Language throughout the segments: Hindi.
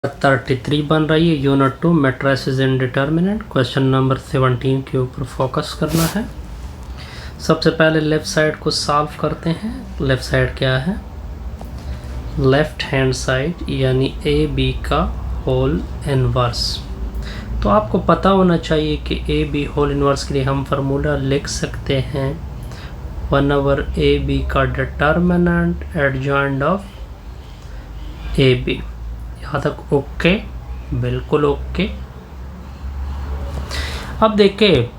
33 बन रही है। यूनिट 2 मैट्रिसेस इंडिटरमिनेंट क्वेश्चन नंबर 17 के ऊपर फोकस करना है। सबसे पहले लेफ़्ट साइड को सॉल्व करते हैं। लेफ़्ट साइड क्या है? लेफ़्ट हैंड साइड यानी ए बी का होल इनवर्स। तो आपको पता होना चाहिए कि ए बी होल इनवर्स के लिए हम फार्मूला लिख सकते हैं 1/AB का determinant adjoint of A B. यहाँ तक ओके? बिल्कुल ओके। अब देखिए,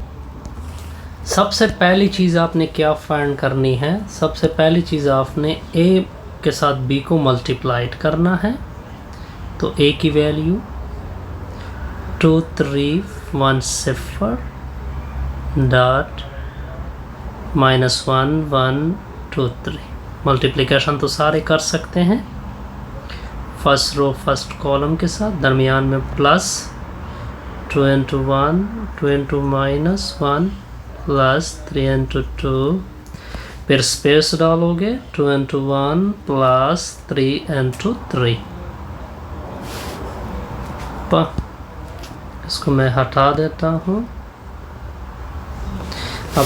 सबसे पहली चीज़ आपने क्या फाइंड करनी है? सबसे पहली चीज़ आपने ए के साथ बी को मल्टीप्लाइड करना है। तो ए की वैल्यू 2310 डॉट -1123। मल्टीप्लिकेशन तो सारे कर सकते हैं, फर्स्ट रो फर्स्ट कॉलम के साथ, दरमियान में plus 2 into 1 2 into -1 plus 3 into 2, फिर स्पेस डालोगे 2 into 1 प्लस 3 into 3। इसको मैं हटा देता हूँ। अब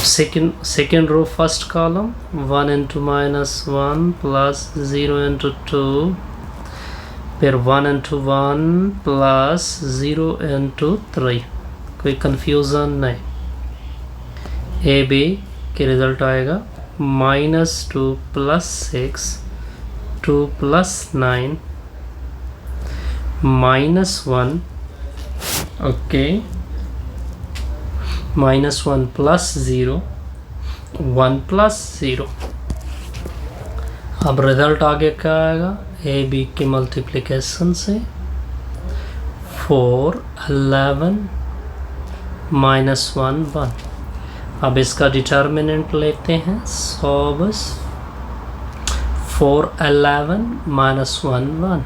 second row first column 1 into -1 plus 0 into 2, फिर 1 into 1 प्लस 0 into 3। कोई कंफ्यूजन नहीं। ए बी के रिजल्ट आएगा -2 + 6 2 + 9 -1 ओके -1 + 0 1 + 0। अब रिजल्ट आगे क्या आएगा? ए बी की मल्टीप्लिकेशन से 4 11 -1 1। अब इसका डिटर्मिनेंट लेते हैं। सो बस 4 11 -1 1,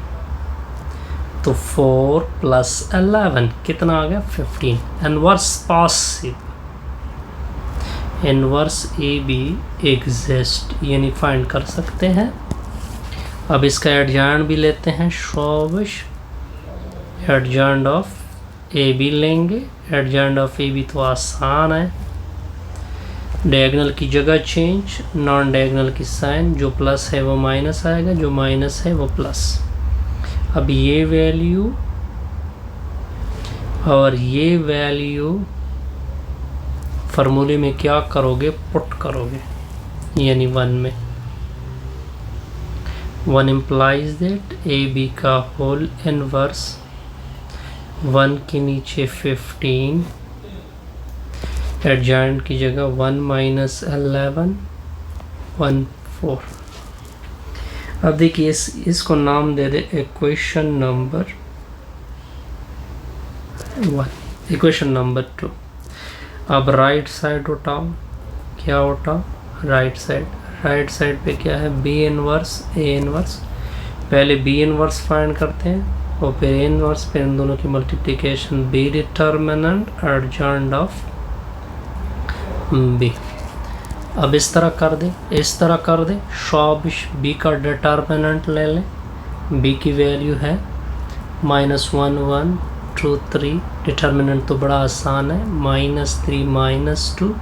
तो 4 + 11 कितना आ गया? 15। Inverse possible, inverse A be exist यानी फाइंड कर सकते हैं। अब इसका एडजॉइंट भी लेते हैं। शोविश एडजॉइंट ऑफ ए बी लेंगे। एडजॉइंट ऑफ ए बी तो आसान है, डायगोनल की जगह चेंज, नॉन डायगोनल की साइन, जो प्लस है वो माइनस आएगा, जो माइनस है वो प्लस। अब ये वैल्यू और ये वैल्यू फार्मूले में क्या करोगे? पुट करोगे, यानी 1 में। 1 implies that ए बी का होल इनवर्स 1 के नीचे 15, एडजॉइंट की जगह 1 - 11 1 4। अब देखिए, इसको नाम दे दे इक्वेशन नंबर 1, इक्वेशन नंबर 2। अब राइट साइड उठाओ। क्या उठाओ? Right side. राइट साइड पे क्या है? B inverse A inverse. पहले बी इनवर्स फाइंड करते हैं और फिर ए इनवर्स, फिर इन दोनों की multiplication. B determinant adjoint of B. अब इस तरह कर दे, इस तरह कर दे। शॉबिश बी का डिटर्मिनेंट ले लें। बी की वैल्यू है -1 1 2 3। डिटर्मिनेंट तो बड़ा आसान है, -3 -2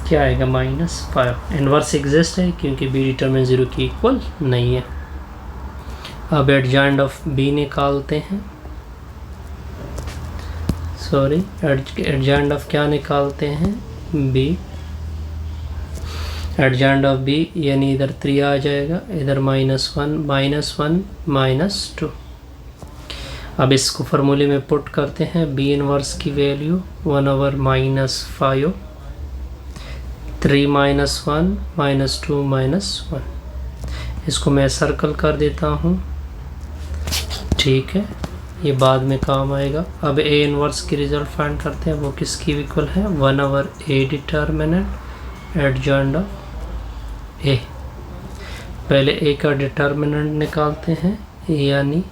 क्या आएगा? -5। इनवर्स एग्जिस्ट है क्योंकि बी डिटरमिनेंट 0 की इक्वल नहीं है। अब एडजॉइंट ऑफ बी निकालते हैं। सॉरी, एडजॉइंट ऑफ क्या निकालते हैं? बी। एडजॉइंट ऑफ बी यानी इधर 3 आ जाएगा, इधर -1 -2। अब इसको फार्मूले में पुट करते हैं। बी इनवर्स की वैल्यू 1/-5 3 - 1 -2 -1। इसको मैं सर्कल कर देता हूँ, ठीक है, ये बाद में काम आएगा। अब ए इनवर्स की रिजल्ट फाइंड करते हैं। वो किसकी इक्वल है? 1/A डिटर्मिनेंट एडजॉइंट ऑफ ए। पहले ए का डिटर्मिनेंट निकालते हैं, यानी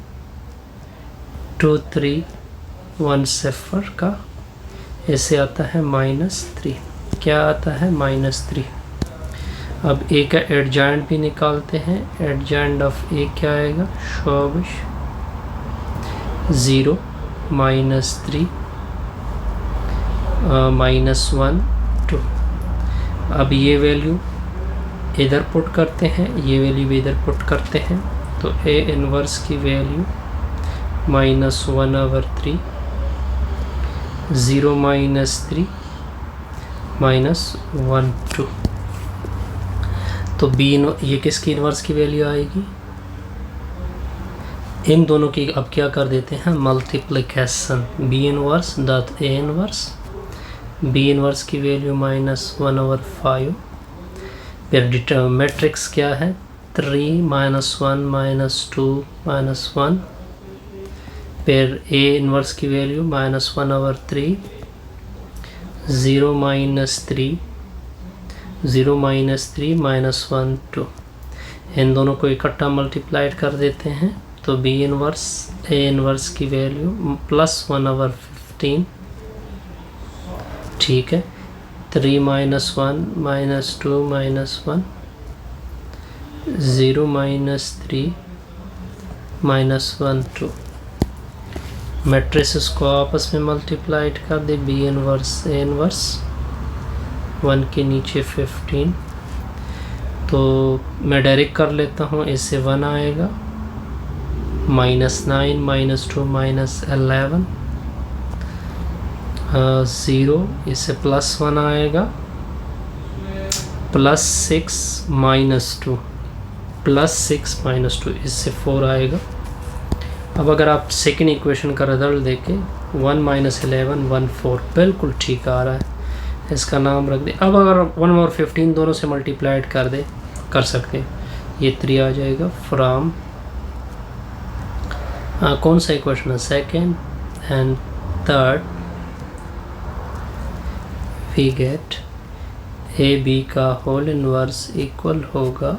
2310 का, ऐसे आता है -3। क्या आता है? -3। अब ए का एडजॉइंट भी निकालते हैं। एडजॉइंट ऑफ ए क्या आएगा? शोबिश 0 -3 -1 2। अब ये वैल्यू इधर पुट करते हैं, ये वैल्यू भी इधर पुट करते हैं, तो ए इनवर्स की वैल्यू -1/3 0 -3 -1 2। तो बी ये किसकी इनवर्स की वैल्यू आएगी? इन दोनों की अब क्या कर देते हैं, multiplication. B inverse dot A inverse, B inverse की वैल्यू -1/5। फिर मैट्रिक्स क्या है, 3 -1 -2 -1। फिर ए इनवर्स की वैल्यू -1/3 0 -3 0 -3 -1 2। इन दोनों को इकट्ठा मल्टीप्लाइड कर देते हैं, तो बी इनवर्स ए इनवर्स की वैल्यू +1/15। ठीक है, 3 -1 -2 -1 0 -3 -1 2। मैट्रिसेस को आपस में मल्टीप्लाइड कर दे, बी इनवर्स ए इनवर्स, 1 के नीचे 15। तो मैं डायरेक्ट कर लेता हूँ, इससे 1 आएगा, -9 -2 -11 0, इससे +1 आएगा, +6 -2 +6 -2, इससे 4 आएगा। अब अगर आप सेकेंड इक्वेशन का रिजल्ट देखें, 1 -11 1 4, बिल्कुल ठीक आ रहा है, इसका नाम रख दे। अब अगर 1 और 15 दोनों से मल्टीप्लाइड कर सकते हैं, ये 3 आ जाएगा फ्रॉम कौन सा इक्वेशन है, second and third, we get A B का होल इनवर्स इक्वल होगा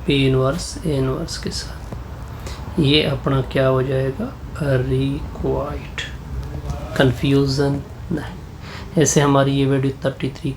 बी इनवर्स ए इनवर्स के साथ। ये अपना क्या हो जाएगा, रिक्वायर्ड। कंफ्यूजन नहीं। ऐसे हमारी ये वीडियो 33